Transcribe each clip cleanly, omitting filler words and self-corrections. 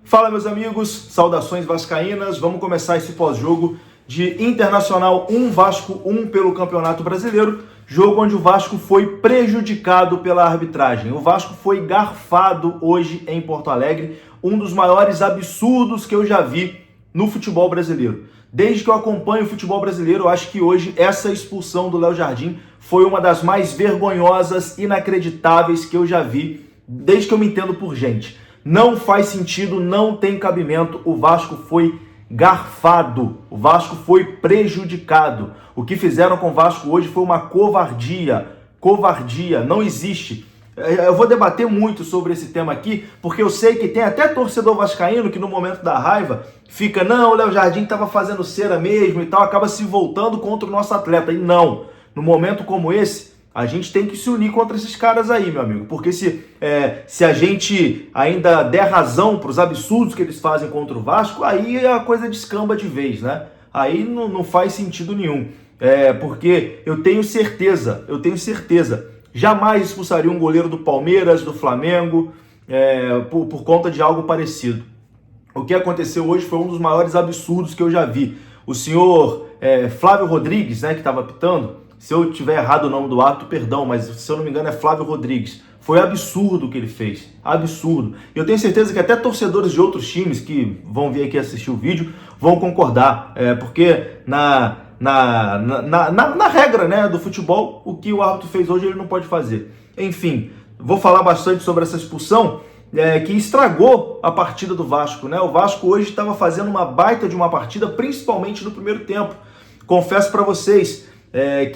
Fala, meus amigos, saudações vascaínas. Vamos começar esse pós-jogo de Internacional 1, Vasco 1 pelo Campeonato Brasileiro, jogo onde o Vasco foi prejudicado pela arbitragem. O Vasco foi garfado hoje em Porto Alegre, um dos maiores absurdos que eu já vi no futebol brasileiro. Desde que eu acompanho o futebol brasileiro, eu acho que hoje essa expulsão do Léo Jardim foi uma das mais vergonhosas, inacreditáveis que eu já vi, desde que eu me entendo por gente. Não faz sentido, não tem cabimento, o Vasco foi garfado, o Vasco foi prejudicado. O que fizeram com o Vasco hoje foi uma covardia, não existe. Eu vou debater muito sobre esse tema aqui, porque eu sei que tem até torcedor vascaíno que no momento da raiva fica, não, o Léo Jardim estava fazendo cera mesmo e tal, acaba se voltando contra o nosso atleta. E não, no momento como esse, a gente tem que se unir contra esses caras aí, meu amigo, porque se a gente ainda der razão para os absurdos que eles fazem contra o Vasco, aí a coisa descamba de vez, né? Aí não faz sentido nenhum, porque eu tenho certeza, jamais expulsaria um goleiro do Palmeiras, do Flamengo, por conta de algo parecido. O que aconteceu hoje foi um dos maiores absurdos que eu já vi. O senhor Flávio Rodrigues, né, que estava apitando, se eu tiver errado o nome do árbitro, perdão, mas se eu não me engano é Flávio Rodrigues. Foi absurdo o que ele fez, absurdo. E eu tenho certeza que até torcedores de outros times que vão vir aqui assistir o vídeo vão concordar, porque na regra, né, do futebol, o que o árbitro fez hoje ele não pode fazer. Enfim, vou falar bastante sobre essa expulsão que estragou a partida do Vasco, né? O Vasco hoje estava fazendo uma baita de uma partida, principalmente no primeiro tempo. Confesso para vocês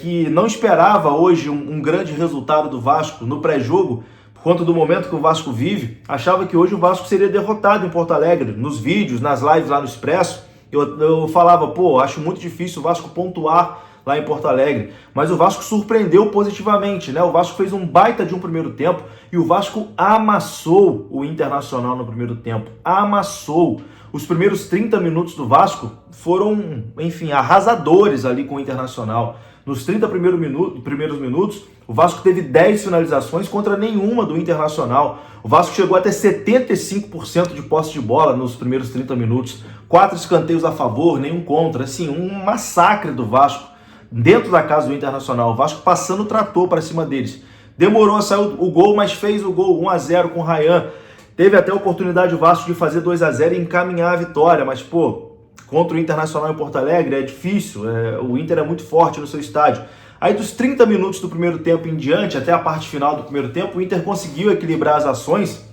que não esperava hoje um grande resultado do Vasco no pré-jogo, por conta do momento que o Vasco vive. Achava que hoje o Vasco seria derrotado em Porto Alegre, nos vídeos, nas lives lá no Expresso. Eu falava, pô, acho muito difícil o Vasco pontuar lá em Porto Alegre, mas o Vasco surpreendeu positivamente, né? O Vasco fez um baita de um primeiro tempo e o Vasco amassou o Internacional no primeiro tempo, amassou. Os primeiros 30 minutos do Vasco foram, enfim, arrasadores ali com o Internacional. Nos 30 primeiros minutos, o Vasco teve 10 finalizações contra nenhuma do Internacional. O Vasco chegou até 75% de posse de bola nos primeiros 30 minutos. 4 escanteios a favor, nenhum contra. Assim, um massacre do Vasco dentro da casa do Internacional. O Vasco passando o trator para cima deles. Demorou a sair o gol, mas fez o gol 1-0 com o Ryan. Teve até a oportunidade o Vasco de fazer 2-0 e encaminhar a vitória, mas, pô, contra o Internacional em Porto Alegre é difícil, o Inter é muito forte no seu estádio. Aí dos 30 minutos do primeiro tempo em diante, até a parte final do primeiro tempo, o Inter conseguiu equilibrar as ações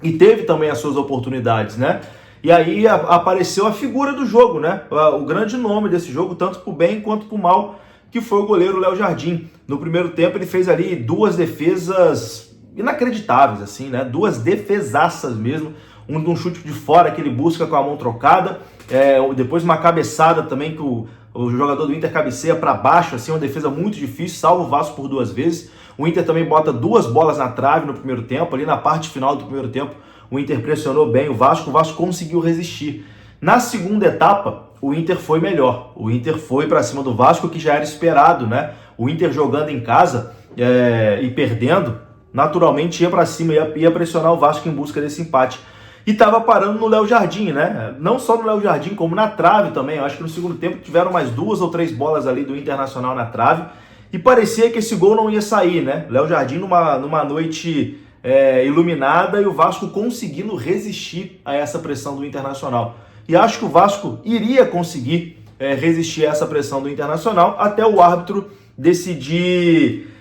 e teve também as suas oportunidades, né? E aí apareceu a figura do jogo, né? O grande nome desse jogo, tanto pro bem quanto pro mal, que foi o goleiro Léo Jardim. No primeiro tempo ele fez ali 2 defesas inacreditáveis, assim, né? 2 defesaças mesmo. Um chute de fora que ele busca com a mão trocada, depois uma cabeçada também que o jogador do Inter cabeceia para baixo, assim, uma defesa muito difícil, salva o Vasco por 2 vezes. O Inter também bota 2 bolas na trave no primeiro tempo, ali na parte final do primeiro tempo, o Inter pressionou bem o Vasco conseguiu resistir. Na segunda etapa, o Inter foi melhor, o Inter foi para cima do Vasco, que já era esperado, né? O Inter jogando em casa e perdendo, naturalmente ia para cima, ia pressionar o Vasco em busca desse empate. E estava parando no Léo Jardim, né? Não só no Léo Jardim, como na trave também. Eu acho que no segundo tempo tiveram mais 2 ou 3 bolas ali do Internacional na trave. E parecia que esse gol não ia sair, né? Léo Jardim numa noite iluminada e o Vasco conseguindo resistir a essa pressão do Internacional. E acho que o Vasco iria conseguir resistir a essa pressão do Internacional até o árbitro decidir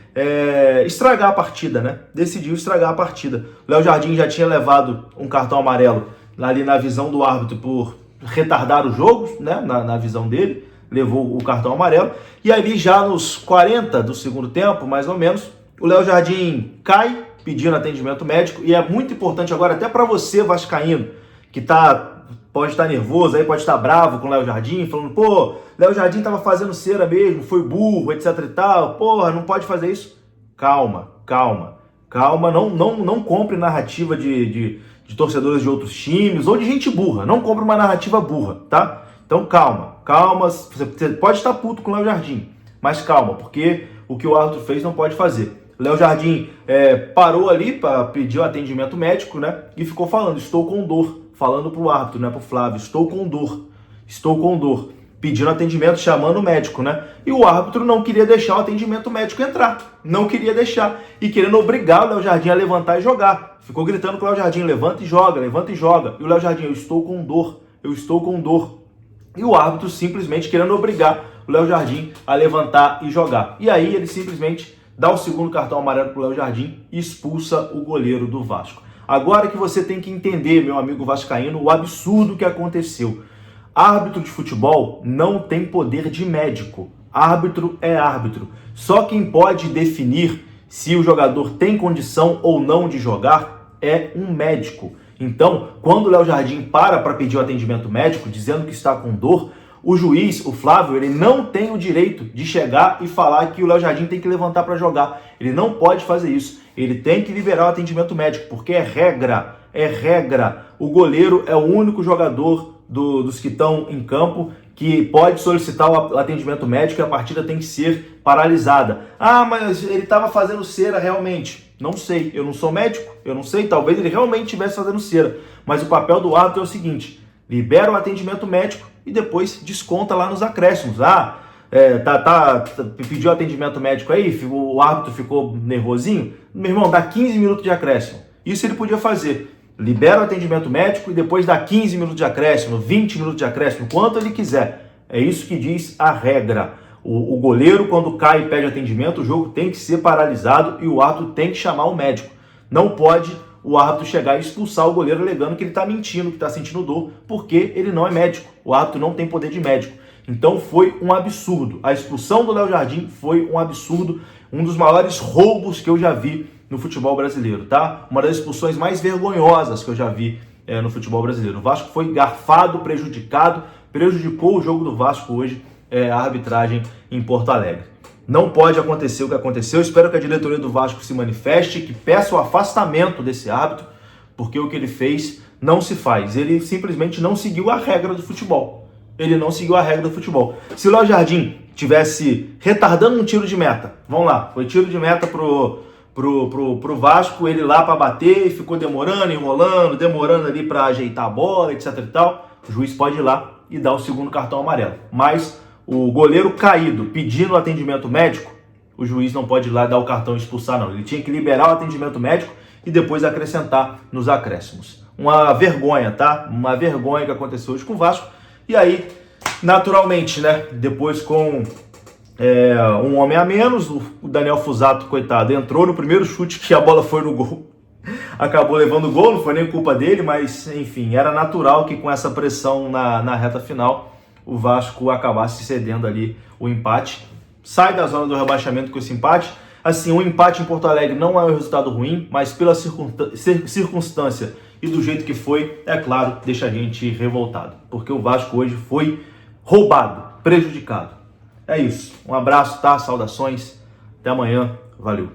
estragar a partida, né? Decidiu estragar a partida. O Léo Jardim já tinha levado um cartão amarelo ali na visão do árbitro por retardar o jogo, né? Na visão dele, levou o cartão amarelo. E ali já nos 40 do segundo tempo, mais ou menos, o Léo Jardim cai pedindo atendimento médico. E é muito importante agora, até para você vascaíno, que pode estar nervoso, aí pode estar bravo com o Léo Jardim, falando, pô, Léo Jardim estava fazendo cera mesmo, foi burro, etc e tal, porra, não pode fazer isso. Calma, não compre narrativa de torcedores de outros times ou de gente burra, não compre uma narrativa burra, tá? Então calma, você pode estar puto com o Léo Jardim, mas calma, porque o que o árbitro fez não pode fazer. Léo Jardim parou ali para pedir o atendimento médico, né? E ficou falando, estou com dor. falando pro árbitro, né, pro Flávio, estou com dor, pedindo atendimento, chamando o médico, né? E o árbitro não queria deixar o atendimento médico entrar, não queria deixar, e querendo obrigar o Léo Jardim a levantar e jogar. Ficou gritando com o Léo Jardim, levanta e joga, levanta e joga. E o Léo Jardim, eu estou com dor. E o árbitro simplesmente querendo obrigar o Léo Jardim a levantar e jogar. E aí ele simplesmente dá o segundo cartão amarelo para o Léo Jardim e expulsa o goleiro do Vasco. Agora que você tem que entender, meu amigo vascaíno, o absurdo que aconteceu. Árbitro de futebol não tem poder de médico. Árbitro é árbitro. Só quem pode definir se o jogador tem condição ou não de jogar é um médico. Então, quando o Léo Jardim para pedir o atendimento médico, dizendo que está com dor, o juiz, o Flávio, ele não tem o direito de chegar e falar que o Léo Jardim tem que levantar para jogar. Ele não pode fazer isso. Ele tem que liberar o atendimento médico, porque é regra. O goleiro é o único jogador dos que estão em campo que pode solicitar o atendimento médico e a partida tem que ser paralisada. Ah, mas ele estava fazendo cera realmente. Não sei, eu não sou médico, eu não sei, talvez ele realmente estivesse fazendo cera. Mas o papel do árbitro é o seguinte: libera o atendimento médico e depois desconta lá nos acréscimos. Pediu atendimento médico aí, o árbitro ficou nervosinho. Meu irmão, dá 15 minutos de acréscimo. Isso ele podia fazer. Libera o atendimento médico e depois dá 15 minutos de acréscimo, 20 minutos de acréscimo, quanto ele quiser. É isso que diz a regra. O goleiro, quando cai e pede atendimento, o jogo tem que ser paralisado e o árbitro tem que chamar o médico. Não pode o árbitro chegar e expulsar o goleiro alegando que ele está mentindo, que está sentindo dor, porque ele não é médico. O árbitro não tem poder de médico. Então foi um absurdo. A expulsão do Léo Jardim foi um absurdo, um dos maiores roubos que eu já vi no futebol brasileiro, tá? Uma das expulsões mais vergonhosas que eu já vi no futebol brasileiro. O Vasco foi garfado, prejudicou o jogo do Vasco hoje, a arbitragem em Porto Alegre. Não pode acontecer o que aconteceu. Espero que a diretoria do Vasco se manifeste, que peça o afastamento desse árbitro, porque o que ele fez não se faz. Ele simplesmente não seguiu a regra do futebol. Se o Léo Jardim tivesse retardando um tiro de meta, vamos lá, foi tiro de meta pro Vasco, ele lá para bater, ficou demorando ali para ajeitar a bola, etc e tal, o juiz pode ir lá e dar o segundo cartão amarelo. Mas o goleiro caído pedindo atendimento médico, o juiz não pode ir lá dar o cartão e expulsar, não. Ele tinha que liberar o atendimento médico e depois acrescentar nos acréscimos. Uma vergonha, tá? Uma vergonha que aconteceu hoje com o Vasco. E aí, naturalmente, né? Depois com um homem a menos, o Daniel Fusato, coitado, entrou no primeiro chute que a bola foi no gol. Acabou levando o gol, não foi nem culpa dele, mas enfim, era natural que com essa pressão na reta final o Vasco acabasse cedendo ali o empate. Sai da zona do rebaixamento com esse empate. Assim, um empate em Porto Alegre não é um resultado ruim, mas pela circunstância e do jeito que foi, é claro, deixa a gente revoltado. Porque o Vasco hoje foi roubado, prejudicado. É isso. Um abraço, tá? Saudações. Até amanhã. Valeu.